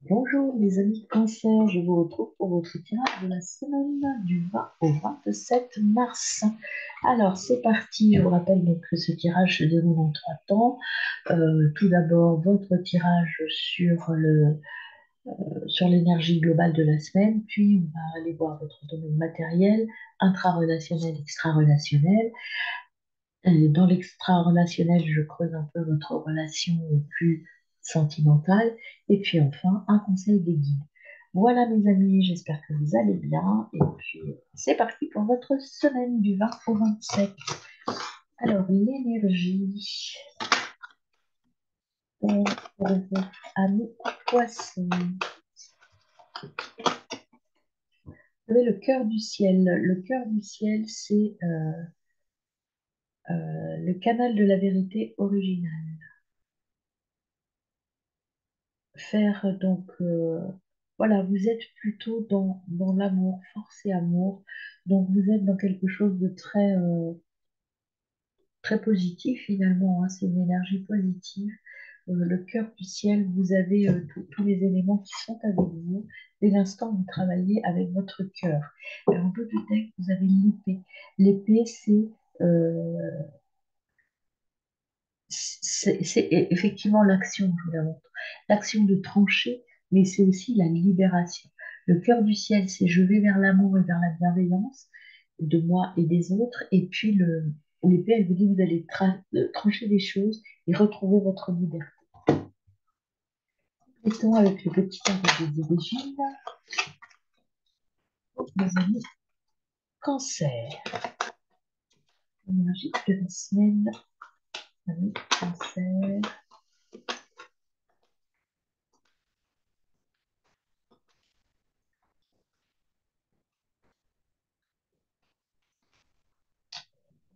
Bonjour les amis de Cancer, je vous retrouve pour votre tirage de la semaine du 20 au 27 mars. Alors c'est parti, je vous rappelle donc que ce tirage se déroule en trois temps. Tout d'abord votre tirage sur l'énergie globale de la semaine, puis on va aller voir votre domaine matériel, intra-relationnel, extra-relationnel. Dans l'extra-relationnel, je creuse un peu votre relation plus sentimentale. Et puis enfin, un conseil des guides. Voilà mes amis, j'espère que vous allez bien. Et puis, c'est parti pour votre semaine du 20 au 27. Alors, l'énergie pour vous, amis poissons. Vous avez le cœur du ciel. Le cœur du ciel, c'est le canal de la vérité originale. Faire voilà, vous êtes plutôt dans l'amour, force et amour. Donc vous êtes dans quelque chose de très positif finalement, hein. C'est une énergie positive. Le cœur du ciel, vous avez tous les éléments qui sont avec vous. Dès l'instant où vous travaillez avec votre cœur. Et en dos du deck, vous avez l'épée. L'épée, euh, c'est effectivement l'action, je vous la montre. L'action de trancher, mais c'est aussi la libération. Le cœur du ciel, c'est je vais vers l'amour et vers la bienveillance de moi et des autres. Et puis l'épée, elle vous dit vous allez trancher des choses et retrouver votre liberté. Mettons avec le petit arbre des origines, mes amis, cancer. Énergie de la semaine, amis, cancer.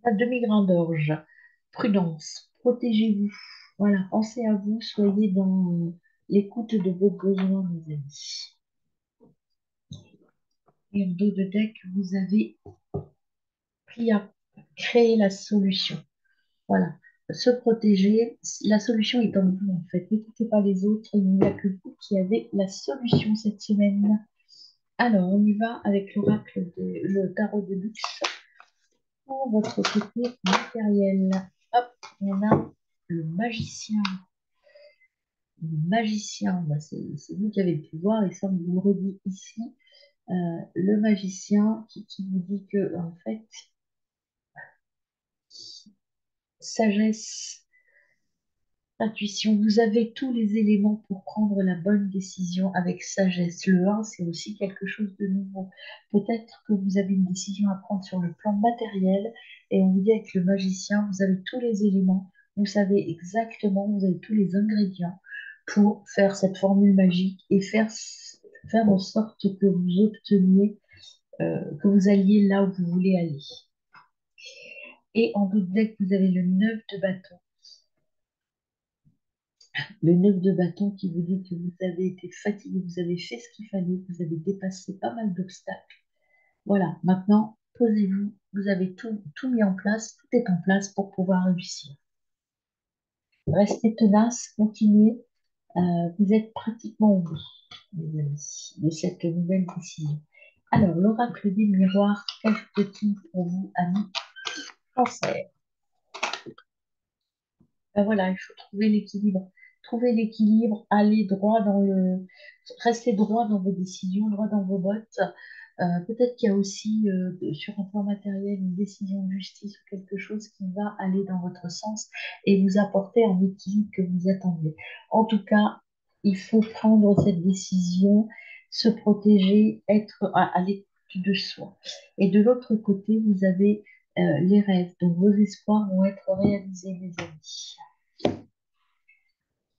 La demi-grain d'orge. Prudence, protégez-vous. Voilà, pensez à vous, soyez dans l'écoute de vos besoins, mes amis. Et en dos de deck, vous avez pris à créer la solution. Voilà, se protéger, la solution est en vous, en fait. N'écoutez pas les autres, il n'y a que vous qui avez la solution cette semaine. Alors, on y va avec le tarot de luxe pour votre côté matériel. Hop, on a le magicien. Le magicien, bah, c'est vous qui avez le pouvoir, et ça, on vous le redit ici. Euh, le magicien qui vous dit que, en fait, sagesse, intuition, vous avez tous les éléments pour prendre la bonne décision avec sagesse. Le 1, c'est aussi quelque chose de nouveau. Peut-être que vous avez une décision à prendre sur le plan matériel, et on vous dit avec le magicien, vous avez tous les éléments, vous savez exactement, vous avez tous les ingrédients pour faire cette formule magique et faire en sorte que vous obteniez, que vous alliez là où vous voulez aller. Et en doute deck, vous avez le 9 de bâton. Le 9 de bâton qui vous dit que vous avez été fatigué, vous avez fait ce qu'il fallait, vous avez dépassé pas mal d'obstacles. Voilà, maintenant, posez-vous, vous avez tout mis en place, tout est en place pour pouvoir réussir. Restez tenace, continuez, vous êtes pratiquement au bout, mes amis, de cette nouvelle décision. Alors, l'oracle des miroirs, qu'est-il pour vous, amis Cancer? Ben voilà, il faut trouver l'équilibre. Trouver l'équilibre, aller droit rester droit dans vos décisions, droit dans vos bottes. Peut-être qu'il y a aussi sur un plan matériel une décision de justice ou quelque chose qui va aller dans votre sens et vous apporter un équilibre que vous attendez. En tout cas, il faut prendre cette décision, se protéger, être à l'écoute de soi. Et de l'autre côté, vous avez les rêves. Donc vos espoirs vont être réalisés, les amis.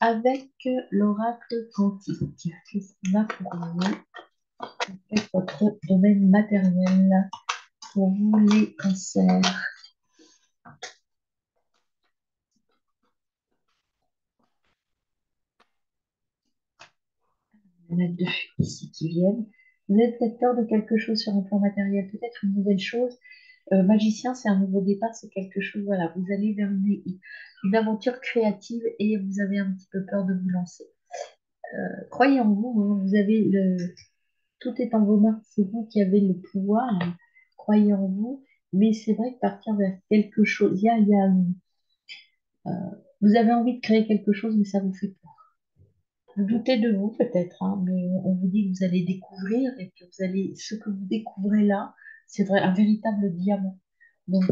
Avec l'oracle quantique, qu'est-ce qu'on a pour vous avec votre domaine matériel, pour vous les cancers? On a deux ici qui viennent. Vous êtes peut-être peur de quelque chose sur un plan matériel, peut-être une nouvelle chose. Magicien, c'est un nouveau départ, c'est quelque chose, voilà, vous allez vers une aventure créative et vous avez un petit peu peur de vous lancer. Croyez en vous, hein, vous avez tout est en vos mains, c'est vous qui avez le pouvoir, hein. Croyez en vous, mais c'est vrai que partir vers quelque chose, euh, vous avez envie de créer quelque chose, mais ça vous fait peur. Vous doutez de vous peut-être, hein, mais on vous dit que vous allez découvrir et que ce que vous découvrez là, c'est vrai, un véritable diamant. Donc,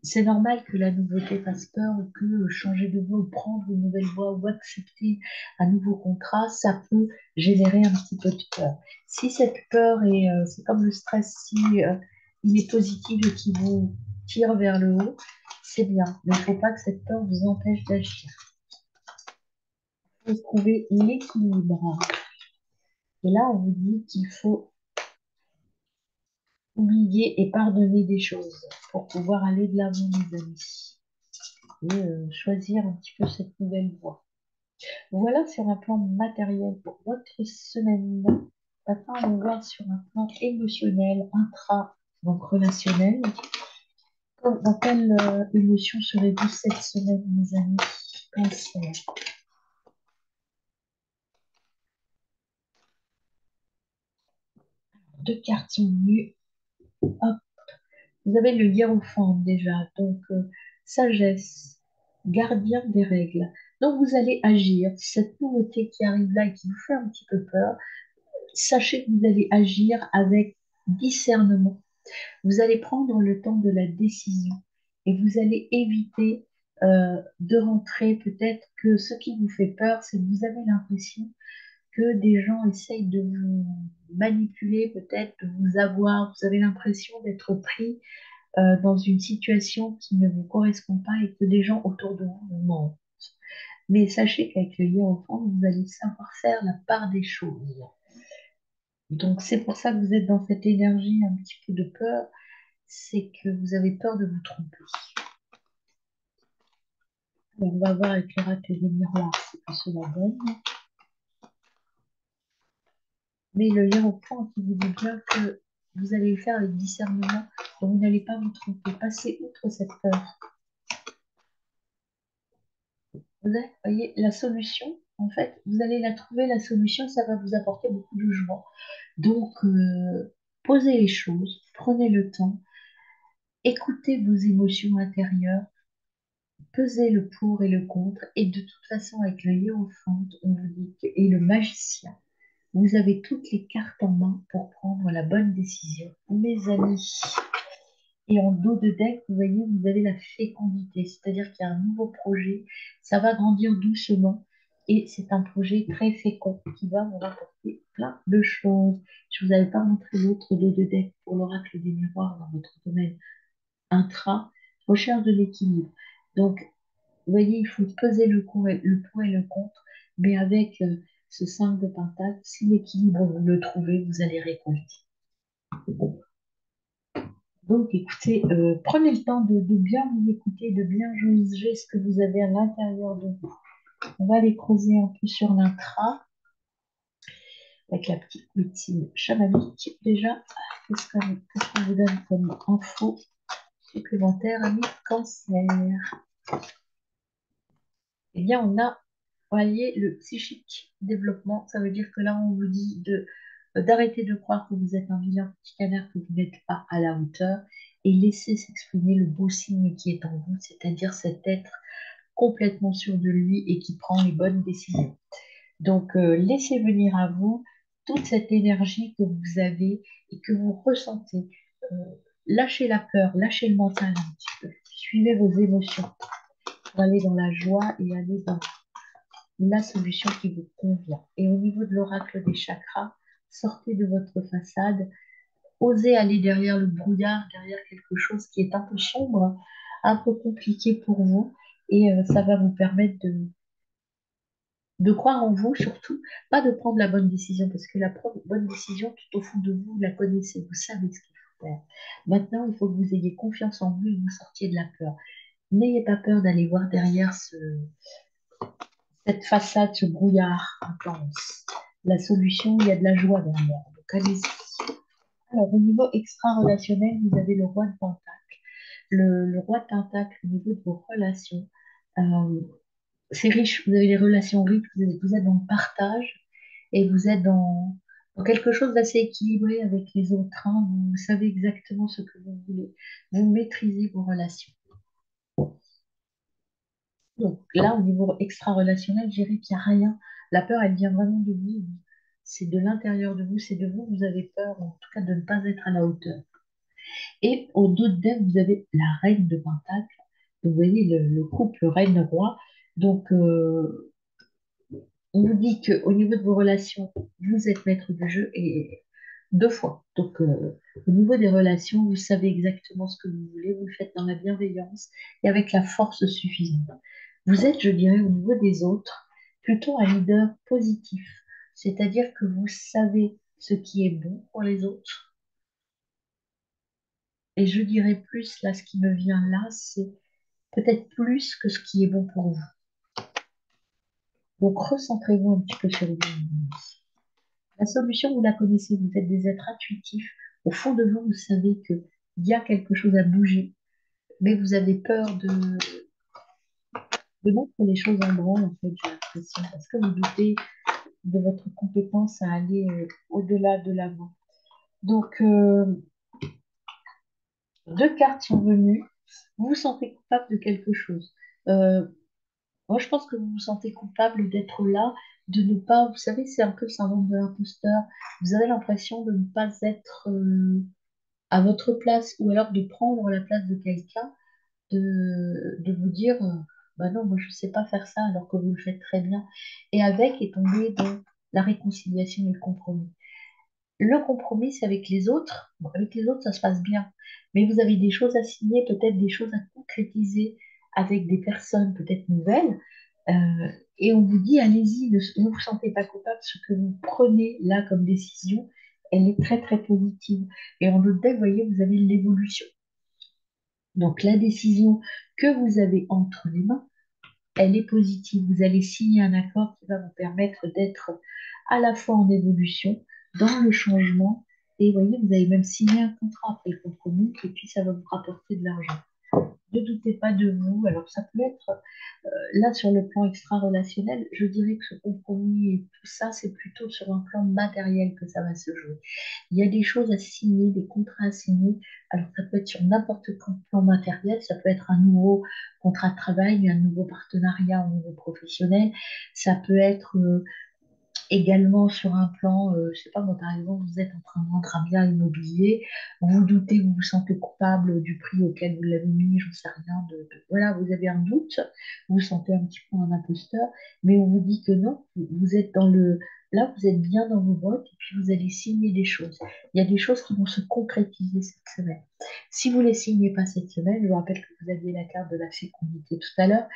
c'est normal que la nouveauté fasse peur ou que changer de voie ou prendre une nouvelle voie ou accepter un nouveau contrat, ça peut générer un petit peu de peur. Si cette peur c'est comme le stress, si il est positif et qu'il vous tire vers le haut, c'est bien. Mais il ne faut pas que cette peur vous empêche d'agir. Il faut trouver l'équilibre. Et là, on vous dit qu'il faut oublier et pardonner des choses pour pouvoir aller de l'avant, les amis, et choisir un petit peu cette nouvelle voie. Voilà sur un plan matériel pour votre semaine. Maintenant, on va voir sur un plan émotionnel, donc relationnel. Dans quelle émotion serez-vous cette semaine, mes amis? Cancer. Deux cartes sont venues. Hop. Vous avez le hiérophant déjà, donc sagesse, gardien des règles. Donc vous allez agir. Cette nouveauté qui arrive là et qui vous fait un petit peu peur, sachez que vous allez agir avec discernement. Vous allez prendre le temps de la décision et vous allez éviter de rentrer peut-être que ce qui vous fait peur, c'est que vous avez l'impression que des gens essayent de vous manipuler, peut-être de vous avoir. Vous avez l'impression d'être pris dans une situation qui ne vous correspond pas et que des gens autour de vous vous mentent. Mais sachez qu'avec le hiérophant, vous allez savoir faire la part des choses. Donc c'est pour ça que vous êtes dans cette énergie un petit peu de peur, c'est que vous avez peur de vous tromper. On va voir avec l'oracle des miroirs ce que cela donne. Mais le hiérophant qui vous dit bien que vous allez le faire avec discernement, donc vous n'allez pas vous tromper. Passez outre cette peur. Voyez, la solution, en fait, vous allez la trouver, la solution, ça va vous apporter beaucoup de joie. Donc, posez les choses, prenez le temps, écoutez vos émotions intérieures, pesez le pour et le contre, et de toute façon, avec le hiérophante, on vous dit et le magicien, vous avez toutes les cartes en main pour prendre la bonne décision. Mes amis, et en dos de deck, vous voyez, vous avez la fécondité, c'est-à-dire qu'il y a un nouveau projet, ça va grandir doucement et c'est un projet très fécond qui va vous rapporter plein de choses. Je vous avais pas montré l'autre dos de deck pour l'oracle des miroirs dans votre domaine intra, recherche de l'équilibre. Donc, vous voyez, il faut peser le pour et le contre, mais avec ce 5 de pentacle, si l'équilibre vous le trouvez, vous allez récolter. Donc, écoutez, prenez le temps de bien vous écouter, de bien juger ce que vous avez à l'intérieur de vous. On va aller creuser un peu sur l'intra avec la petite médecine chamanique. Déjà, qu'est-ce qu'on vous donne comme info supplémentaire, ami cancer? Eh bien, on a, voyez, le psychique développement. Ça veut dire que là, on vous dit d'arrêter de croire que vous êtes un vilain petit canard, que vous n'êtes pas à la hauteur, et laisser s'exprimer le beau signe qui est en vous, c'est-à-dire cet être complètement sûr de lui et qui prend les bonnes décisions. Donc, laissez venir à vous toute cette énergie que vous avez et que vous ressentez. Euh, Lâchez la peur, lâchez le mental un petit peu. Suivez vos émotions pour aller dans la joie et aller dans la solution qui vous convient. Et au niveau de l'oracle des chakras, sortez de votre façade, osez aller derrière le brouillard, derrière quelque chose qui est un peu sombre, un peu compliqué pour vous, et ça va vous permettre de croire en vous surtout, pas de prendre la bonne décision, parce que bonne décision, tout au fond de vous, vous la connaissez, vous savez ce qu'il faut faire. Maintenant, il faut que vous ayez confiance en vous et que vous sortiez de la peur. N'ayez pas peur d'aller voir derrière cette façade, ce brouillard intense. La solution, il y a de la joie derrière. Donc allez-y. Alors, au niveau extra-relationnel, vous avez le roi de Pentacle. Le roi de Pentacle, au niveau de vos relations, euh, c'est riche, vous avez des relations riches, vous êtes dans le partage et vous êtes dans quelque chose d'assez équilibré avec les autres, hein. Vous savez exactement ce que vous voulez. Vous maîtrisez vos relations. Donc là, au niveau extra-relationnel, je dirais qu'il n'y a rien. La peur, elle vient vraiment de vous. C'est de l'intérieur de vous, c'est de vous que vous avez peur, en tout cas de ne pas être à la hauteur. Et au dos de Dève, vous avez la reine de Pentacle. Vous voyez le couple reine-roi. Donc, on vous dit qu'au niveau de vos relations, vous êtes maître du jeu et deux fois. Donc, au niveau des relations, vous savez exactement ce que vous voulez, vous le faites dans la bienveillance et avec la force suffisante. Vous êtes, je dirais, au niveau des autres, plutôt un leader positif, c'est-à-dire que vous savez ce qui est bon pour les autres. Et je dirais plus, là, ce qui me vient là, c'est peut-être plus que ce qui est bon pour vous. Donc, recentrez-vous un petit peu sur vous. La solution, vous la connaissez, vous êtes des êtres intuitifs. Au fond de vous, vous savez qu'il y a quelque chose à bouger, mais vous avez peur de mettre les choses en branle, en fait, j'ai l'impression, parce que vous doutez de votre compétence à aller au-delà de l'avant. Donc, deux cartes sont venues. Vous vous sentez coupable de quelque chose. Euh, Moi, je pense que vous vous sentez coupable d'être là, de ne pas, vous savez, c'est un peu le syndrome de l'imposteur. Vous avez l'impression de ne pas être à votre place ou alors de prendre la place de quelqu'un, de vous dire, bah non, moi je ne sais pas faire ça alors que vous le faites très bien. Et avec est tombé dans la réconciliation et le compromis. Le compromis, c'est avec les autres. Bon, avec les autres, ça se passe bien. Mais vous avez des choses à signer, peut-être des choses à concrétiser avec des personnes peut-être nouvelles. Euh, et on vous dit, allez-y, ne vous sentez pas coupable. Ce que vous prenez là comme décision, elle est très, très positive. Et en autre deck, vous voyez, vous avez l'évolution. Donc la décision que vous avez entre les mains, elle est positive. Vous allez signer un accord qui va vous permettre d'être à la fois en évolution, dans le changement. Et vous voyez, vous avez même signé un contrat après le compromis, et puis ça va vous rapporter de l'argent. Ne doutez pas de vous. Alors ça peut être, là sur le plan extra-relationnel, je dirais que ce compromis et tout ça, c'est plutôt sur un plan matériel que ça va se jouer. Il y a des choses à signer, des contrats à signer. Alors, ça peut être sur n'importe quel plan matériel, ça peut être un nouveau contrat de travail, un nouveau partenariat au niveau professionnel, ça peut être également sur un plan, je sais pas, moi, par exemple, vous êtes en train de vendre un bien immobilier, vous doutez, vous vous sentez coupable du prix auquel vous l'avez mis, j'en sais rien, voilà, vous avez un doute, vous vous sentez un petit peu un imposteur, mais on vous dit que non, vous êtes dans le, là, vous êtes bien dans vos bottes, et puis vous allez signer des choses. Il y a des choses qui vont se concrétiser cette semaine. Si vous ne les signez pas cette semaine, je vous rappelle que vous aviez la carte de la fécondité tout à l'heure,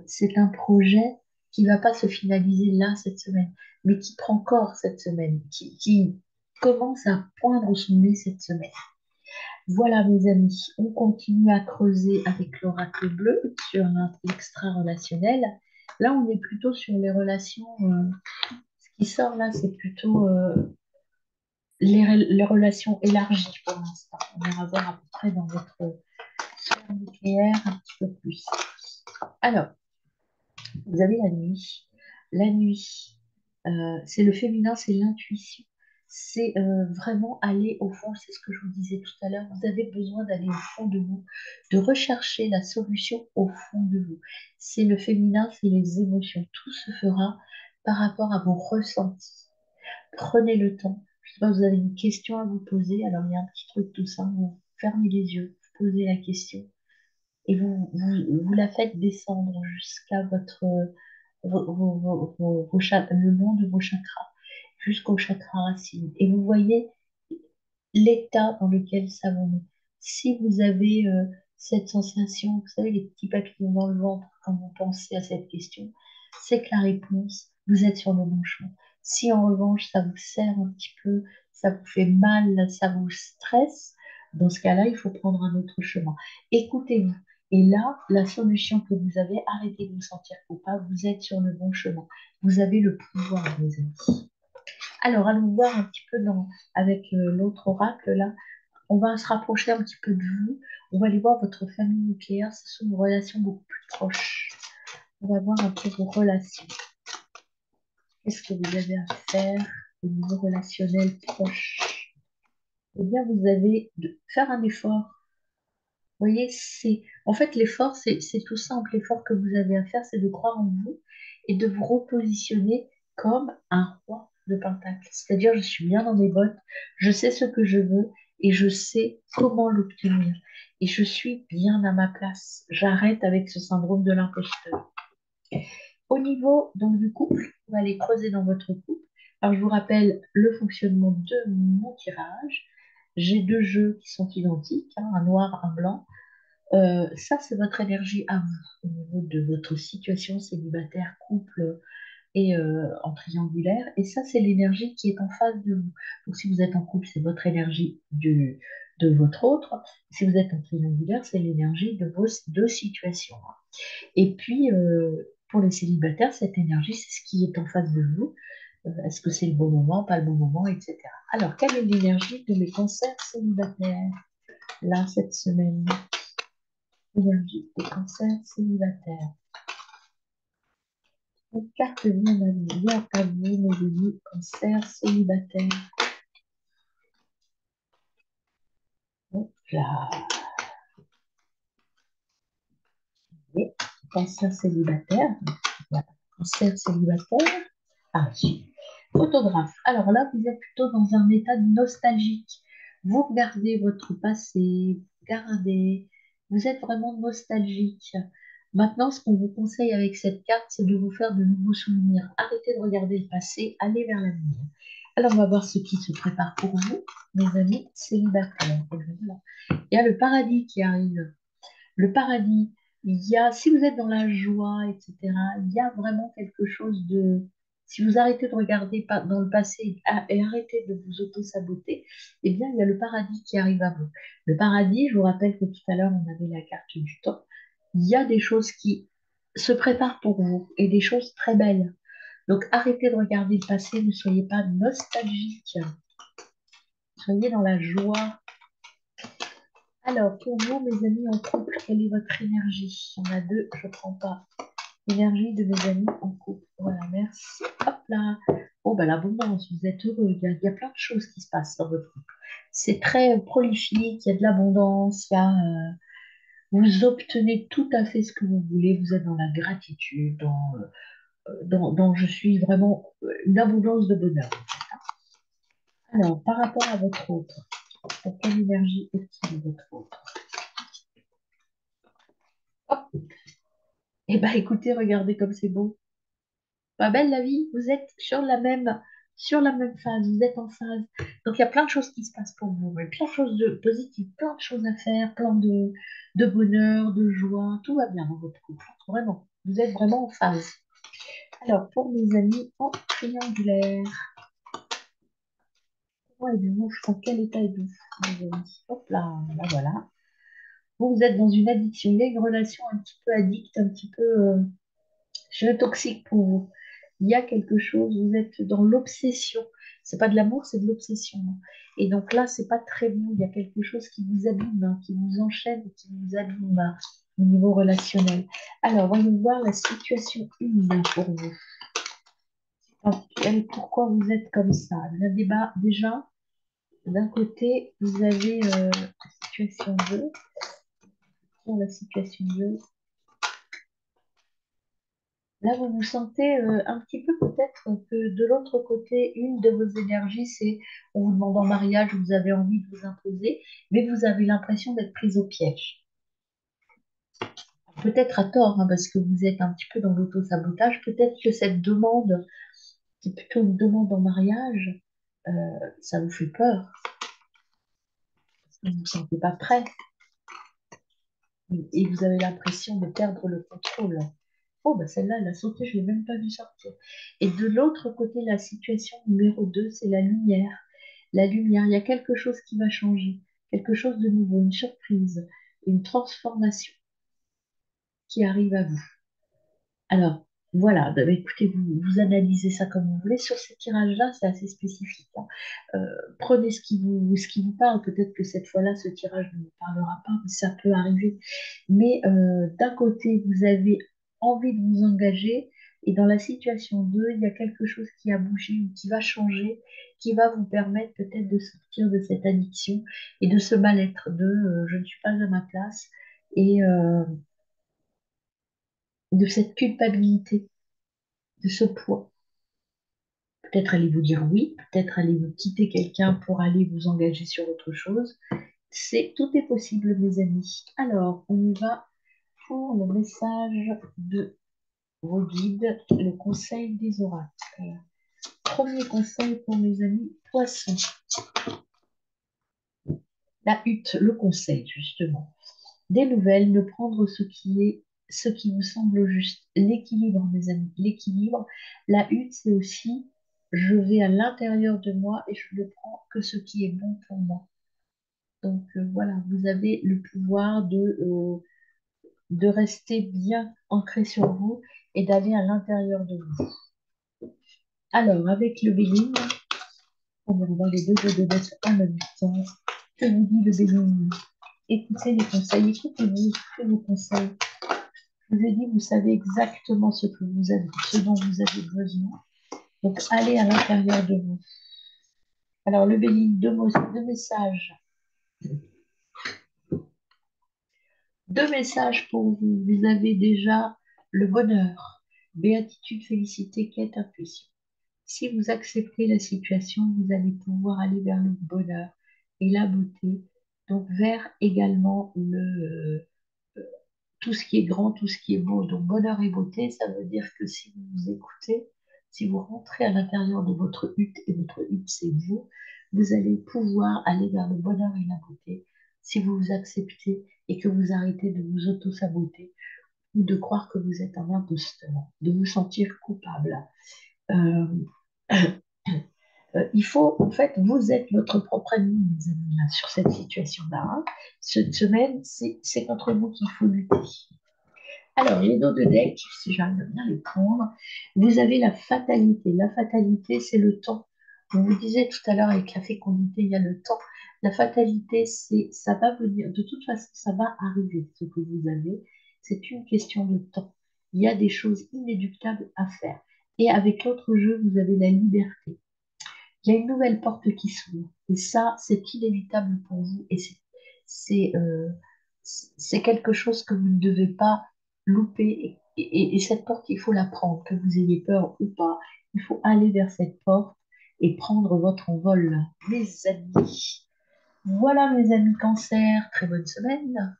c'est un projet qui ne va pas se finaliser là cette semaine, mais qui prend corps cette semaine, qui commence à poindre son nez cette semaine. Voilà, mes amis, on continue à creuser avec l'oracle bleu sur l'extra-relationnel. Là, on est plutôt sur les relations. Ce qui sort là, c'est plutôt les relations élargies pour l'instant. On ira voir à peu près dans votre sphère nucléaire un petit peu plus. Alors, vous avez la nuit. La nuit, c'est le féminin, c'est l'intuition. C'est vraiment aller au fond, c'est ce que je vous disais tout à l'heure. Vous avez besoin d'aller au fond de vous, de rechercher la solution au fond de vous. C'est le féminin, c'est les émotions. Tout se fera par rapport à vos ressentis. Prenez le temps. Je sais pas, vous avez une question à vous poser. Alors, il y a un petit truc tout ça. Vous fermez les yeux, vous posez la question et vous la faites descendre jusqu'à votre le long de vos chakras, jusqu'au chakra racine. Et vous voyez l'état dans lequel ça vous met. Si vous avez cette sensation, vous savez, les petits papillons dans le ventre quand vous pensez à cette question, c'est que la réponse, vous êtes sur le bon chemin. Si en revanche, ça vous serre un petit peu, ça vous fait mal, ça vous stresse, dans ce cas-là, il faut prendre un autre chemin. Écoutez-vous. Et là, la solution que vous avez, arrêtez de vous sentir coupable, vous êtes sur le bon chemin. Vous avez le pouvoir, mes amis. Alors, allons voir un petit peu avec l'autre oracle là. On va se rapprocher un petit peu de vous. On va aller voir votre famille nucléaire. Ce sont vos relations beaucoup plus proches. On va voir un peu vos relations. Qu'est-ce que vous avez à faire au niveau relationnel proche? Eh bien, vous avez de faire un effort. Vous voyez, c'est en fait l'effort, c'est tout simple. L'effort que vous avez à faire, c'est de croire en vous et de vous repositionner comme un roi de Pentacle. C'est-à-dire, je suis bien dans mes bottes, je sais ce que je veux et je sais comment l'obtenir. Et je suis bien à ma place. J'arrête avec ce syndrome de l'imposteur. Au niveau donc, du couple, on va aller creuser dans votre couple. Alors, je vous rappelle le fonctionnement de mon tirage. J'ai deux jeux qui sont identiques, hein, un noir, un blanc. Ça, c'est votre énergie à vous, au niveau de votre situation célibataire, couple et en triangulaire. Et ça, c'est l'énergie qui est en face de vous. Donc, si vous êtes en couple, c'est votre énergie de votre autre. Si vous êtes en triangulaire, c'est l'énergie de vos deux situations. Et puis, pour les célibataires, cette énergie, c'est ce qui est en face de vous. Est-ce que c'est le bon moment, pas le bon moment, etc. Alors, quelle est l'énergie de mes cancers célibataires, là, cette semaine? Énergie des cancers célibataires. Une carte vient à vous, vient à vous, mes amis, cancers célibataires. Hop là. Et cancer célibataire. Voilà. Cancer célibataire. Ah, si. Photographe. Alors là, vous êtes plutôt dans un état nostalgique. Vous regardez votre passé, vous regardez, vous êtes vraiment nostalgique. Maintenant, ce qu'on vous conseille avec cette carte, c'est de vous faire de nouveaux souvenirs. Arrêtez de regarder le passé, allez vers l'avenir. Alors, on va voir ce qui se prépare pour vous, mes amis célibataires. Voilà. Il y a le paradis qui arrive. Le paradis, si vous êtes dans la joie, etc., il y a vraiment quelque chose de... Si vous arrêtez de regarder dans le passé et arrêtez de vous auto-saboter, eh bien, il y a le paradis qui arrive à vous. Le paradis, je vous rappelle que tout à l'heure, on avait la carte du temps. Il y a des choses qui se préparent pour vous et des choses très belles. Donc, arrêtez de regarder le passé, ne soyez pas nostalgique. Soyez dans la joie. Alors, pour vous, mes amis en couple, quelle est votre énergie? Il y en a deux, je ne prends pas. Énergie de mes amis en couple. Voilà, merci. Hop là. Oh, bah, l'abondance, vous êtes heureux. Il y a plein de choses qui se passent dans votre couple. C'est très prolifique, il y a de l'abondance, vous obtenez tout à fait ce que vous voulez. Vous êtes dans la gratitude, dans je suis vraiment une abondance de bonheur. Alors, par rapport à votre autre, quelle énergie est-il votre autre? Hop. Eh bien, écoutez, regardez comme c'est beau. Pas belle la vie, vous êtes sur la même phase, vous êtes en phase. Donc il y a plein de choses qui se passent pour vous, mais plein de choses de positives, plein de choses à faire, plein de bonheur, de joie, tout va bien dans votre couple. Vraiment, vous êtes vraiment en phase. Alors, pour mes amis en triangulaire, ouais, êtes-vous, dans quel état êtes-vous, mes amis? Hop là, là voilà. Vous êtes dans une addiction, il y a une relation un petit peu addict, un petit peu toxique pour vous. Il y a quelque chose, vous êtes dans l'obsession. C'est pas de l'amour, c'est de l'obsession. Et donc là, c'est pas très bon. Il y a quelque chose qui vous abîme, hein, qui vous enchaîne, qui vous abîme au niveau relationnel. Alors, voyons voir la situation 1 pour vous. Pourquoi vous êtes comme ça? Le débat, déjà, d'un côté, vous avez la situation 2. Pour la situation 2, là, vous vous sentez un petit peu peut-être que de l'autre côté, une de vos énergies, c'est on vous demande en mariage, vous avez envie de vous imposer, mais vous avez l'impression d'être prise au piège. Peut-être à tort, hein, parce que vous êtes un petit peu dans l'auto-sabotage. Peut-être que cette demande, qui est plutôt une demande en mariage, euh, ça vous fait peur. Parce que vous ne vous sentez pas prêt. Et vous avez l'impression de perdre le contrôle. Oh, bah celle-là, elle a sauté, je ne l'ai même pas vue sortir. Et de l'autre côté, la situation numéro 2, c'est la lumière. La lumière, il y a quelque chose qui va changer, quelque chose de nouveau, une surprise, une transformation qui arrive à vous. Alors, voilà, bah, écoutez, vous analysez ça comme vous voulez. Sur ces tirages-là, c'est assez spécifique, hein. Prenez ce qui vous parle. Peut-être que cette fois-là, ce tirage ne vous parlera pas, mais ça peut arriver. Mais d'un côté, vous avez envie de vous engager. Et dans la situation 2, il y a quelque chose qui a bougé ou qui va changer, qui va vous permettre peut-être de sortir de cette addiction et de ce mal-être de je ne suis pas à ma place et de cette culpabilité, de ce poids. Peut-être allez-vous dire oui, peut-être allez-vous quitter quelqu'un pour aller vous engager sur autre chose. Tout est possible, mes amis. Alors, on y va pour le message de vos guides, le conseil des oracles. Premier conseil pour mes amis poissons. La hutte, le conseil, justement. Des nouvelles, ne prendre ce qui vous semble juste. L'équilibre, mes amis, l'équilibre. La hutte, c'est aussi, je vais à l'intérieur de moi et je ne prends que ce qui est bon pour moi. Donc voilà, vous avez le pouvoir de rester bien ancré sur vous et d'aller à l'intérieur de vous. Alors, avec le bélier, on va voir les deux jeux de bêtes en même temps. Que vous dit le bélier? Écoutez les conseils, écoutez-vous, écoutez vos conseils. Je vous ai dit, vous savez exactement ce que vous avez, ce dont vous avez besoin. Donc, allez à l'intérieur de vous. Alors, le bélier, deux messages. Deux messages pour vous. Vous avez déjà le bonheur, béatitude, félicité, quête, intuition. Si vous acceptez la situation, vous allez pouvoir aller vers le bonheur et la beauté, donc vers également tout ce qui est grand, tout ce qui est beau. Donc bonheur et beauté, ça veut dire que si vous vous écoutez, si vous rentrez à l'intérieur de votre hutte, et votre hutte c'est vous, vous allez pouvoir aller vers le bonheur et la beauté si vous vous acceptez et que vous arrêtez de vous auto-saboter ou de croire que vous êtes un imposteur, de vous sentir coupable. Euh, il faut, en fait, vous êtes votre propre ami, mes amis, là, sur cette situation-là, hein. Cette semaine, c'est contre vous qu'il faut lutter. Alors, les dos de deck, si j'arrive à bien les prendre, vous avez la fatalité. La fatalité, c'est le temps. On vous disait tout à l'heure avec la fécondité, il y a le temps. La fatalité, ça va venir. De toute façon, ça va arriver, ce que vous avez. C'est une question de temps. Il y a des choses inéluctables à faire. Et avec l'autre jeu, vous avez la liberté. Il y a une nouvelle porte qui s'ouvre. Et ça, c'est inévitable pour vous. Et c'est, euh, c'est quelque chose que vous ne devez pas louper. Et cette porte, il faut la prendre, que vous ayez peur ou pas. Il faut aller vers cette porte et prendre votre envol, mes amis. Voilà, mes amis cancer. Très bonne semaine.